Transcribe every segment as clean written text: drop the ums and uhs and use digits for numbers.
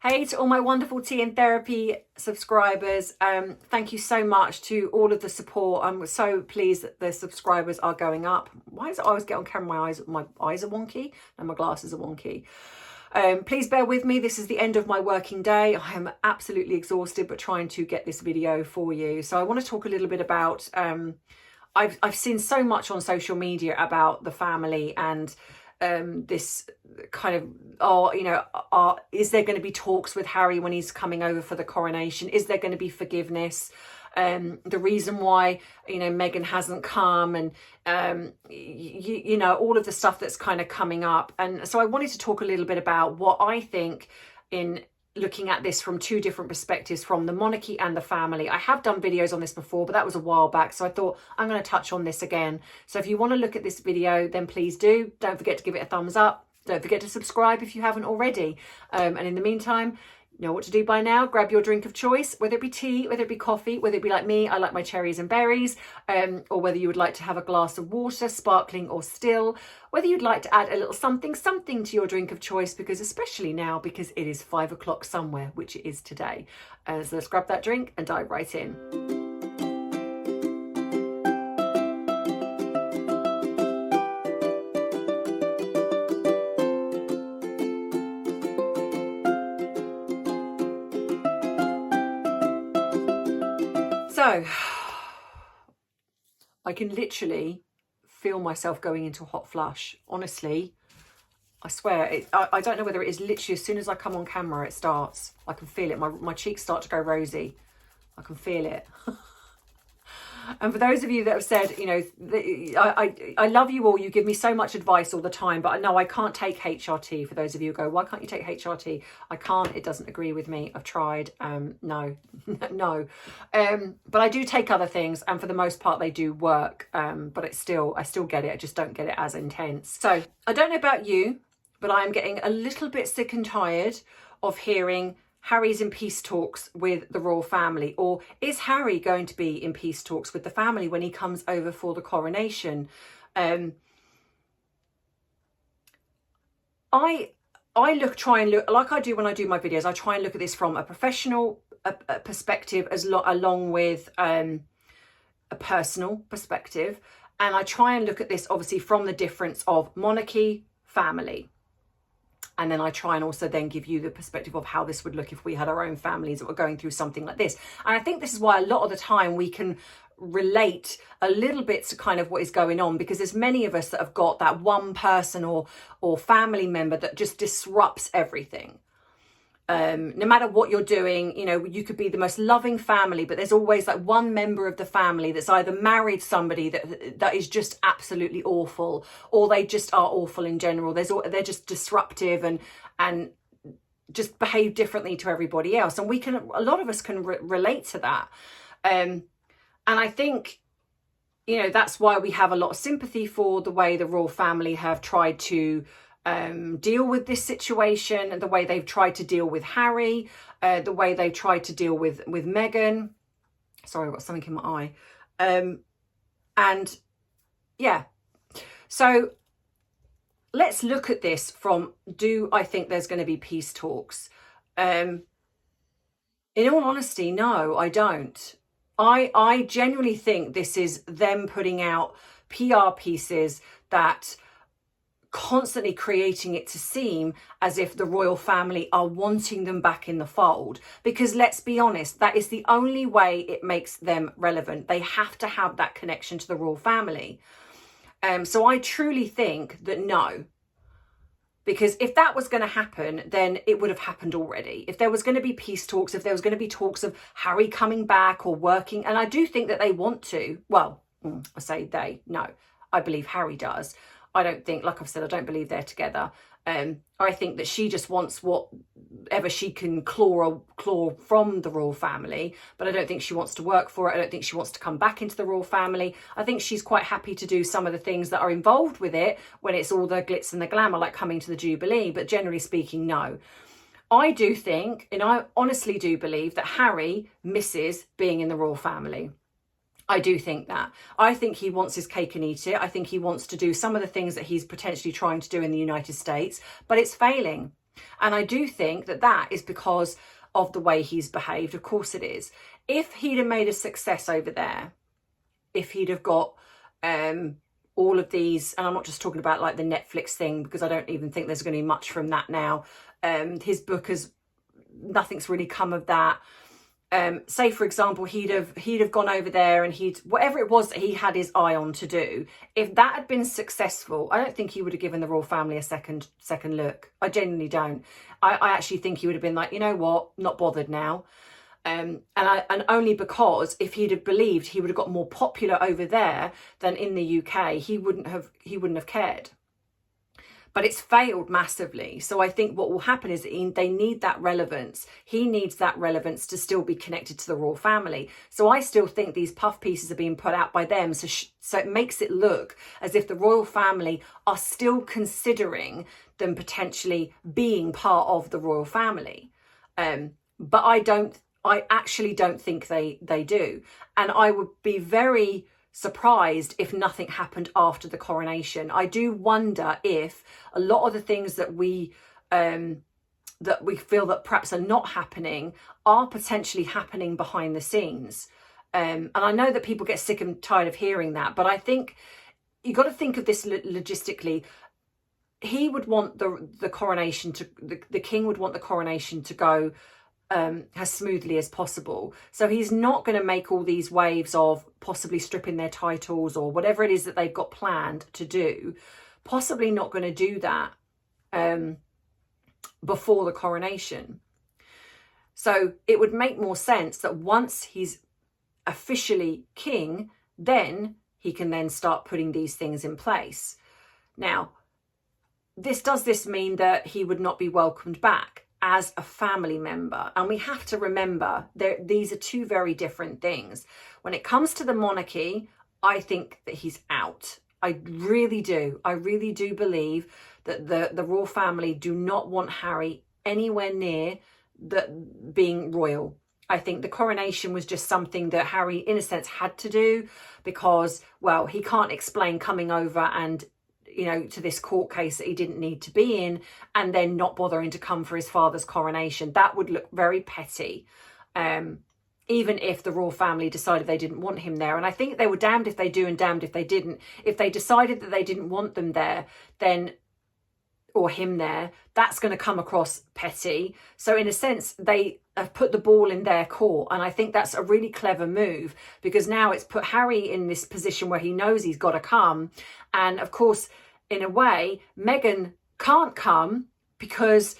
Hey to all my wonderful Tea and Therapy subscribers. Thank you so much to all of the support. I'm so pleased that the subscribers are going up. Why does it always get on camera? My eyes are wonky and my glasses are wonky. Please bear with me. This is the end of my working day. I am absolutely exhausted, but trying to get this video for you. So I want to talk a little bit about, I've seen so much on social media about the family and this kind of, is there going to be talks with Harry when he's coming over for the coronation? Is there going to be forgiveness? The reason why, Meghan hasn't come and, all of the stuff that's kind of coming up. And so I wanted to talk a little bit about what I think in looking at this from two different perspectives, from the monarchy and the family. I have done videos on this before, but that was a while back. So I thought I'm going to touch on this again. So if you want to look at this video, then please do. Don't forget to give it a thumbs up. Don't forget to subscribe if you haven't already. And in the meantime, you know what to do by now. Grab your drink of choice, whether it be tea, whether it be coffee, whether it be like me, I like my cherries and berries, or whether you would like to have a glass of water, sparkling or still, whether you'd like to add a little something to your drink of choice, because especially now, because it is 5 o'clock somewhere, which it is today. So let's grab that drink and dive right in. So, I can literally feel myself going into a hot flush. Honestly, I swear, I don't know whether it is literally as soon as I come on camera, it starts. I can feel it. My cheeks start to go rosy. I can feel it. And for those of you that have said, I love you all. You give me so much advice all the time, but no, I can't take HRT. For those of you who go, why can't you take HRT? I can't. It doesn't agree with me. I've tried. No, no. But I do take other things, and for the most part, they do work. But I still get it. I just don't get it as intense. So I don't know about you, but I'm getting a little bit sick and tired of hearing Harry's in peace talks with the royal family, or is Harry going to be in peace talks with the family when he comes over for the coronation? I try and look like I do when I do my videos. I try and look at this from a professional perspective along with a personal perspective, and I try and look at this obviously from the difference of monarchy, family. And then I try and also then give you the perspective of how this would look if we had our own families that were going through something like this. And I think this is why a lot of the time we can relate a little bit to kind of what is going on, because there's many of us that have got that one person or family member that just disrupts everything. No matter what you're doing, you could be the most loving family, but there's always like one member of the family that's either married somebody that is just absolutely awful, or they just are awful in general. They're just disruptive and just behave differently to everybody else. And a lot of us can relate to that. And I think, that's why we have a lot of sympathy for the way the royal family have tried to deal with this situation, and the way they've tried to deal with Harry, the way they tried to deal with Meghan. Sorry, I've got something in my eye. And yeah, so let's look at this from, do I think there's going to be peace talks? In all honesty, no, I don't. I genuinely think this is them putting out PR pieces that constantly creating it to seem as if the royal family are wanting them back in the fold, because let's be honest, that is the only way it makes them relevant. They have to have that connection to the royal family. So I truly think that no, because if that was going to happen, then it would have happened already. If there was going to be peace talks, if there was going to be talks of Harry coming back or working, and I do think that they want to, well, I say they, no, I believe Harry does. I don't think, like I've said, I don't believe they're together. I think that she just wants whatever she can claw from the royal family, but I don't think she wants to work for it. I don't think she wants to come back into the royal family. I think she's quite happy to do some of the things that are involved with it when it's all the glitz and the glamour, like coming to the Jubilee, but generally speaking, no. I do think, and I honestly do believe, that Harry misses being in the royal family. I do think that. I think he wants his cake and eat it. I think he wants to do some of the things that he's potentially trying to do in the United States, but it's failing. And I do think that that is because of the way he's behaved. Of course it is. If he'd have made a success over there, if he'd have got all of these, and I'm not just talking about like the Netflix thing, because I don't even think there's going to be much from that now. His book nothing's really come of that. Say for example, he'd have gone over there and whatever it was that he had his eye on to do, if that had been successful, I don't think he would have given the royal family a second look. I genuinely don't. I actually think he would have been like, you know what, not bothered now. And only because if he'd have believed he would have got more popular over there than in the UK, he wouldn't have cared. But it's failed massively. So I think what will happen is they need that relevance. He needs that relevance to still be connected to the royal family. So I still think these puff pieces are being put out by them. So it makes it look as if the royal family are still considering them potentially being part of the royal family. But I actually don't think they do. And I would be very surprised if nothing happened after the coronation. I do wonder if a lot of the things that we feel that perhaps are not happening are potentially happening behind the scenes. And I know that people get sick and tired of hearing that, but I think you got to think of this logistically. He would want the coronation the king would want the coronation to go as smoothly as possible. So he's not going to make all these waves of possibly stripping their titles or whatever it is that they've got planned to do. Possibly not going to do that before the coronation. So it would make more sense that once he's officially king, then he can then start putting these things in place. Now, does this mean that he would not be welcomed back as a family member? And we have to remember that these are two very different things. When it comes to the monarchy, I think that he's out. I really do. I really do believe that the royal family do not want Harry anywhere near being royal. I think the coronation was just something that Harry, in a sense, had to do because, well, he can't explain coming over and to this court case that he didn't need to be in and then not bothering to come for his father's coronation. That would look very petty, even if the royal family decided they didn't want him there. And I think they were damned if they do and damned if they didn't. If they decided that they didn't want them there, or him there, that's going to come across petty. So in a sense, they have put the ball in their court. And I think that's a really clever move because now it's put Harry in this position where he knows he's got to come. And of course, in a way, Meghan can't come because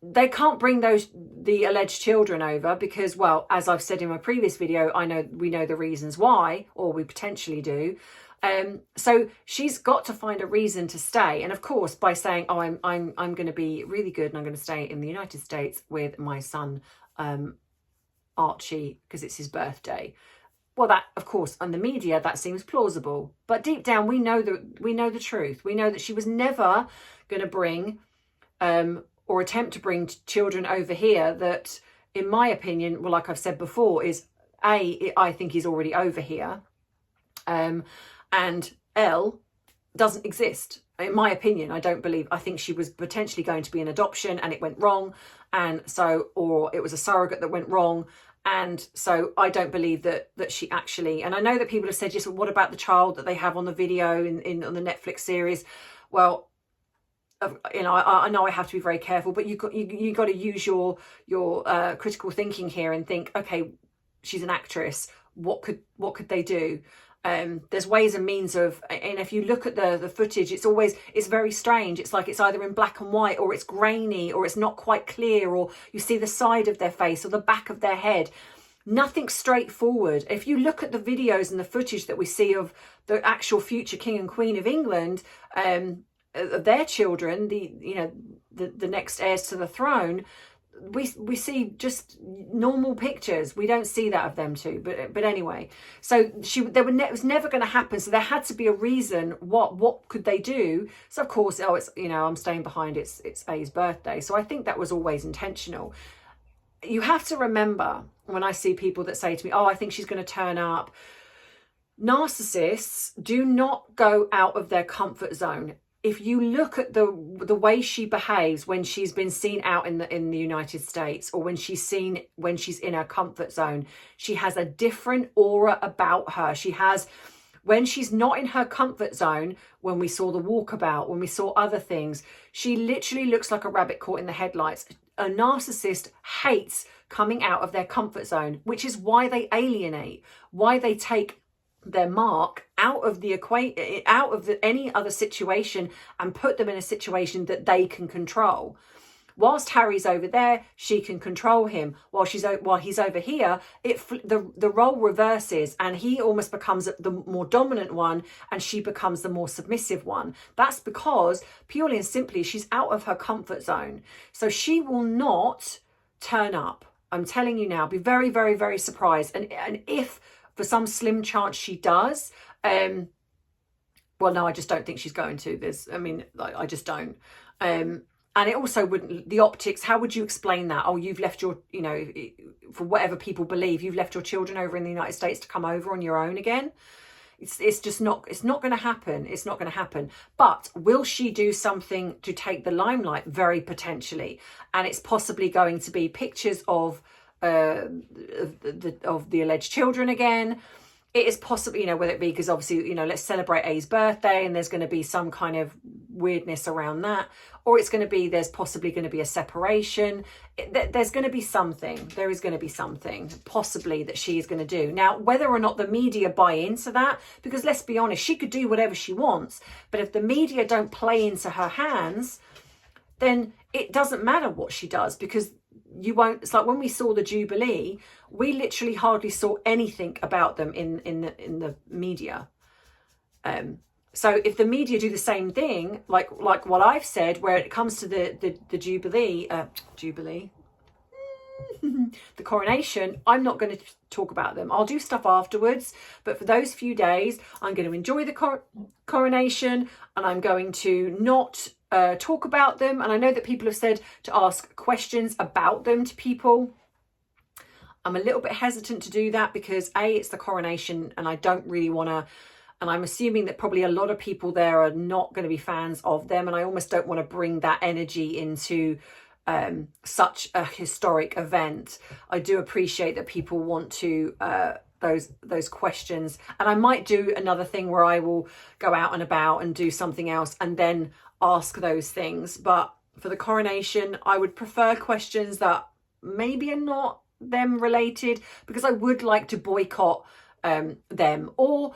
they can't bring the alleged children over because, well, as I've said in my previous video, we know the reasons why, or we potentially do. So she's got to find a reason to stay. And of course, by saying, oh, I'm going to be really good and I'm going to stay in the United States with my son, Archie, because it's his birthday. Well, that, of course, on the media, that seems plausible. But deep down, we know the truth. We know that she was never going to bring or attempt to bring children over here that, in my opinion, well, like I've said before, is I think he's already over here. And Elle doesn't exist. In my opinion, I think she was potentially going to be an adoption and it went wrong. And so, or it was a surrogate that went wrong. And so I don't believe that she actually, and I know that people have said, yes, well, what about the child that they have on the video on the Netflix series? Well, I know I have to be very careful, but you got to use your critical thinking here and think, okay, she's an actress. What could they do? There's ways and means of, and if you look at the footage, it's very strange. It's like it's either in black and white or it's grainy or it's not quite clear, or you see the side of their face or the back of their head. Nothing straightforward. If you look at the videos and the footage that we see of the actual future King and Queen of England, their children, the next heirs to the throne, we see just normal pictures. We don't see that of them too, but anyway. So it was never going to happen. So there had to be a reason. What could they do? So of course, it's I'm staying behind. It's A's birthday. So I think that was always intentional. You have to remember when I see people that say to me, "Oh, I think she's going to turn up." Narcissists do not go out of their comfort zone. if you look at the way she behaves when she's been seen out in the United States, or when she's in her comfort zone, she has a different aura about her. When she's not in her comfort zone, when we saw the walkabout, when we saw other things, she literally looks like a rabbit caught in the headlights. A narcissist hates coming out of their comfort zone, which is why they alienate, why they take their mark out of any other situation and put them in a situation that they can control. Whilst Harry's over there, she can control him. While he's over here, the role reverses, and he almost becomes the more dominant one, and she becomes the more submissive one. That's because, purely and simply, she's out of her comfort zone. So she will not turn up. I'm telling you now. Be very, very, very surprised. And if for some slim chance she does, well, no, I just don't think she's going to. I just don't. And it also wouldn't, the optics, how would you explain that? Oh, you've left your, for whatever people believe, you've left your children over in the United States to come over on your own again. It's just not, it's not going to happen. It's not going to happen. But will she do something to take the limelight? Very potentially. And it's possibly going to be pictures of the alleged children again. It is possible, whether it be because obviously, let's celebrate A's birthday and there's going to be some kind of weirdness around that, or there's possibly going to be a separation. There's going to be something. There is going to be something possibly that she is going to do. Now, whether or not the media buy into that, because let's be honest, she could do whatever she wants, but if the media don't play into her hands, then it doesn't matter what she does, because you won't. It's like when we saw the Jubilee, we literally hardly saw anything about them in the media. So if the media do the same thing, like what I've said, where it comes to the Jubilee, the coronation, I'm not going to talk about them. I'll do stuff afterwards, but for those few days, I'm going to enjoy the coronation, and I'm going to not talk about them. And I know that people have said to ask questions about them to people. I'm a little bit hesitant to do that because it's the coronation, and I don't really want to, and I'm assuming that probably a lot of people there are not going to be fans of them, and I almost don't want to bring that energy into such a historic event. I do appreciate that people want to those questions, and I might do another thing where I will go out and about and do something else and then ask those things. But for the coronation, I would prefer questions that maybe are not them related, because I would like to boycott them, or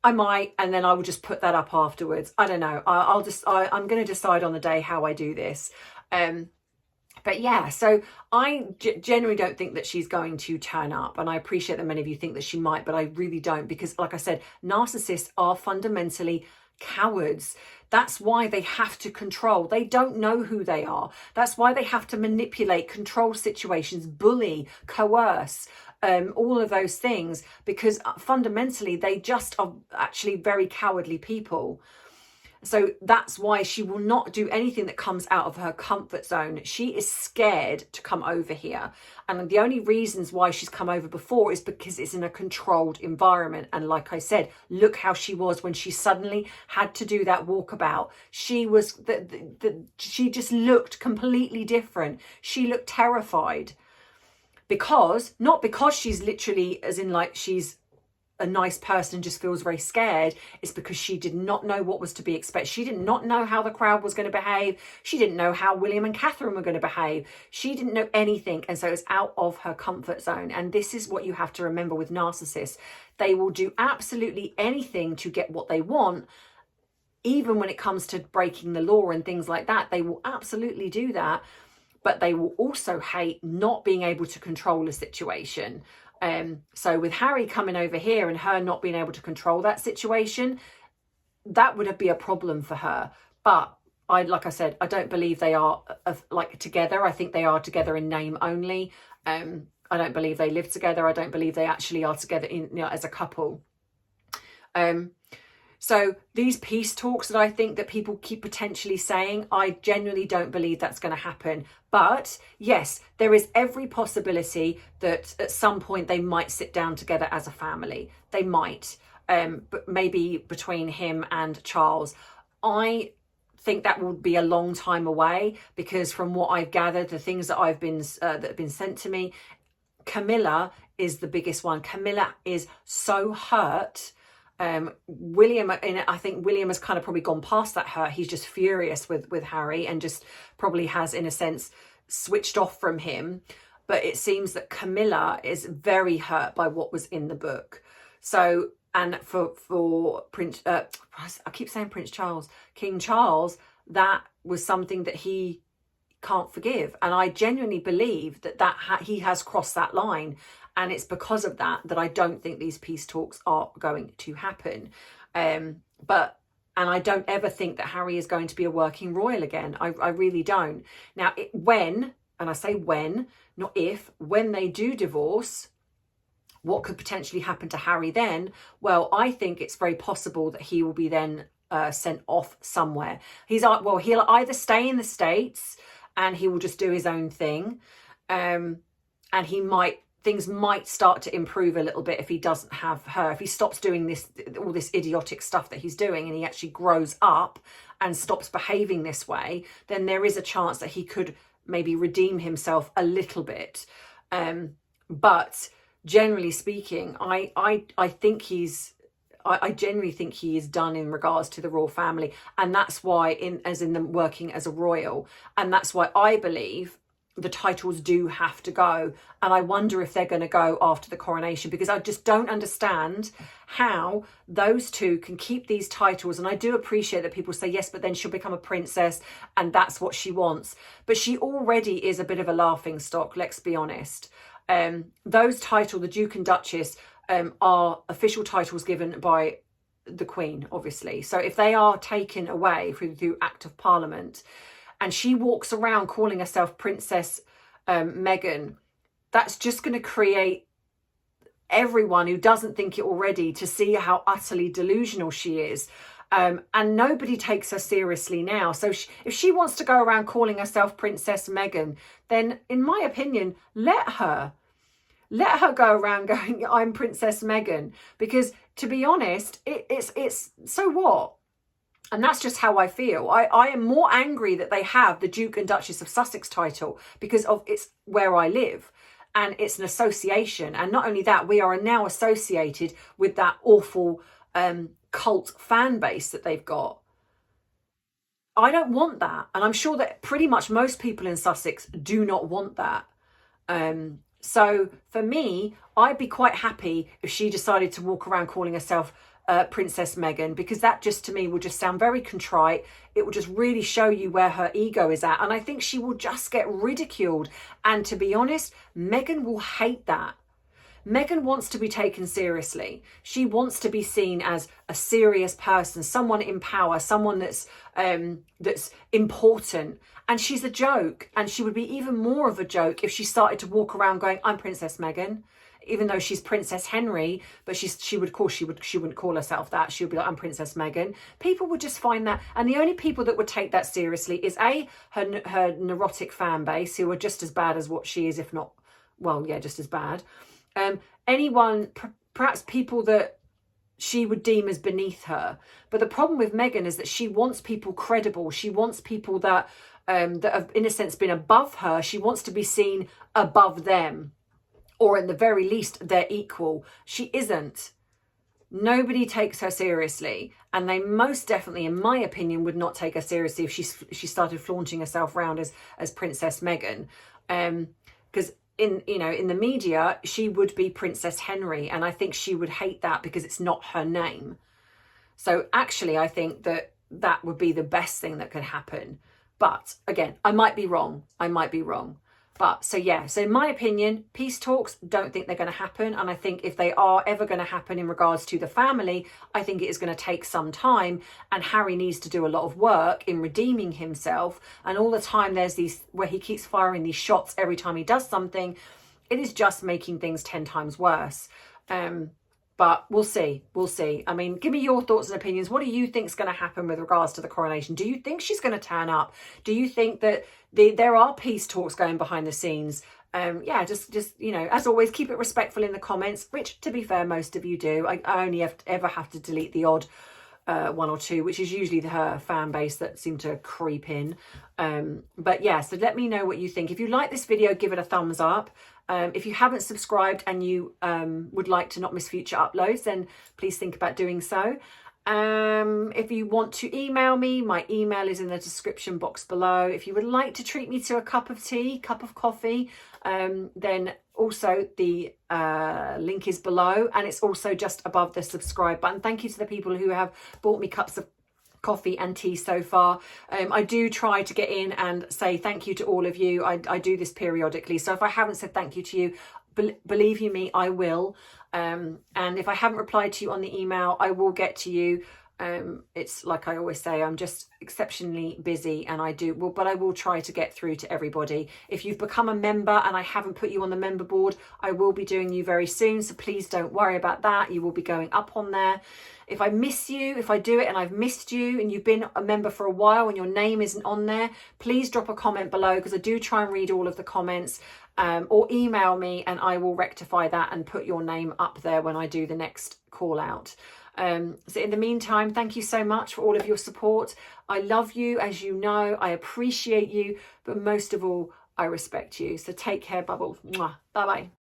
I might, and then I will just put that up afterwards. I don't know. I'm going to decide on the day how I do this. But yeah, so I generally don't think that she's going to turn up, and I appreciate that many of you think that she might, but I really don't, because like I said, narcissists are fundamentally cowards. That's why they have to control. They don't know who they are. That's why they have to manipulate, control situations, bully, coerce, all of those things, because fundamentally they just are actually very cowardly people. So that's why she will not do anything that comes out of her comfort zone. She is scared to come over here. And the only reasons why she's come over before is because it's in a controlled environment. And like I said, look how she was when she suddenly had to do that walkabout. She was, she just looked completely different. She looked terrified. Not because she's literally, as in like she's a nice person and just feels very scared. It's because she did not know what was to be expected. She did not know how the crowd was going to behave. She didn't know how William and Catherine were going to behave. She didn't know anything. And so it's out of her comfort zone. And this is what you have to remember with narcissists. They will do absolutely anything to get what they want. Even when it comes to breaking the law and things like that, they will absolutely do that. But they will also hate not being able to control a situation. So with Harry coming over here and her not being able to control that situation, that would be a problem for her. But like I said, I don't believe they are like together. I think they are together in name only. I don't believe they live together. I don't believe they actually are together as a couple. So these peace talks that I think that people keep potentially saying, I genuinely don't believe that's going to happen. But yes, there is every possibility that at some point they might sit down together as a family. They might, but maybe between him and Charles. I think that will be a long time away, because from what I've gathered, the things that I've been that have been sent to me, Camilla is the biggest one. Camilla is so hurt. William, and I think William has kind of probably gone past that hurt. He's just furious with Harry, and just probably has, in a sense, switched off from him. But it seems that Camilla is very hurt by what was in the book. So, and for Prince, I keep saying Prince Charles, King Charles, that was something that he can't forgive. And I genuinely believe that he has crossed that line. And it's because of that I don't think these peace talks are going to happen. And I don't ever think that Harry is going to be a working royal again. I really don't. Now, when, and I say when, not if, when they do divorce, what could potentially happen to Harry then? Well, I think it's very possible that he will be then sent off somewhere. He'll either stay in the States and he will just do his own thing. And things might start to improve a little bit if he doesn't have her. If he stops doing all this idiotic stuff that he's doing, and he actually grows up and stops behaving this way, then there is a chance that he could maybe redeem himself a little bit. But generally speaking, I genuinely think he is done in regards to the royal family. And that's why, working as a royal, and that's why I believe the titles do have to go. And I wonder if they're going to go after the coronation, because I just don't understand how those two can keep these titles. And I do appreciate that people say, yes, but then she'll become a princess and that's what she wants. But she already is a bit of a laughing stock, let's be honest. Those titles, the Duke and Duchess, are official titles given by the Queen, obviously. So if they are taken away through Act of Parliament, and she walks around calling herself Princess Meghan, that's just going to create everyone who doesn't think it already to see how utterly delusional she is. And nobody takes her seriously now. So if she wants to go around calling herself Princess Meghan, then in my opinion, let her go around going, I'm Princess Meghan. Because to be honest, it's so what? And that's just how I feel. I am more angry that they have the Duke and Duchess of Sussex title, because it's where I live and it's an association. And not only that, we are now associated with that awful cult fan base that they've got. I don't want that. And I'm sure that pretty much most people in Sussex do not want that. So for me, I'd be quite happy if she decided to walk around calling herself Princess Meghan, because that just, to me, will just sound very contrite. It will just really show you where her ego is at. And I think she will just get ridiculed. And to be honest, Meghan will hate that. Meghan wants to be taken seriously. She wants to be seen as a serious person, someone in power, someone that's important. And she's a joke. And she would be even more of a joke if she started to walk around going, I'm Princess Meghan. Even though she's Princess Henry, but she wouldn't call herself that. She would be like, I'm Princess Meghan. People would just find that. And the only people that would take that seriously is her neurotic fan base, who are just as bad as what she is, if not, well, yeah, just as bad. Anyone, perhaps people that she would deem as beneath her. But the problem with Meghan is that she wants people credible. She wants people that have, in a sense, been above her. She wants to be seen above them. Or at the very least, they're equal. She isn't. Nobody takes her seriously. And they most definitely, in my opinion, would not take her seriously if she started flaunting herself around as Princess Meghan. Because in the media, she would be Princess Henry. And I think she would hate that because it's not her name. So actually, I think that would be the best thing that could happen. But again, I might be wrong. But so in my opinion, peace talks, don't think they're going to happen. And I think if they are ever going to happen in regards to the family, I think it is going to take some time. And Harry needs to do a lot of work in redeeming himself. And all the time there's these where he keeps firing these shots every time he does something. It is just making things 10 times worse. But we'll see. I mean, give me your thoughts and opinions. What do you think is going to happen with regards to the coronation? Do you think she's going to turn up? Do you think that there are peace talks going behind the scenes? Just as always, keep it respectful in the comments, which, to be fair, most of you do. I only ever have to delete the odd one or two, which is usually her fan base that seem to creep in. But yeah, so let me know what you think. If you like this video, give it a thumbs up. If you haven't subscribed and you would like to not miss future uploads, then please think about doing so. If you want to email me, my email is in the description box below. If you would like to treat me to a cup of tea, cup of coffee, then also the link is below, and it's also just above the subscribe button. Thank you to the people who have bought me cups of coffee and tea so far. I do try to get in and say thank you to all of you. I do this periodically, so if I haven't said thank you to you, believe you me, I will. And if I haven't replied to you on the email, I will get to you. It's like I always say, I'm just exceptionally busy, and but I will try to get through to everybody. If you've become a member and I haven't put you on the member board, I will be doing you very soon, so please don't worry about that. You will be going up on there. If I miss you, if I do it and I've missed you and you've been a member for a while and your name isn't on there, please drop a comment below, because I do try and read all of the comments, or email me and I will rectify that and put your name up there when I do the next call out. So in the meantime, thank you so much for all of your support. I love you, as you know. I appreciate you, but most of all, I respect you. So take care, Bubbles. Bye bye.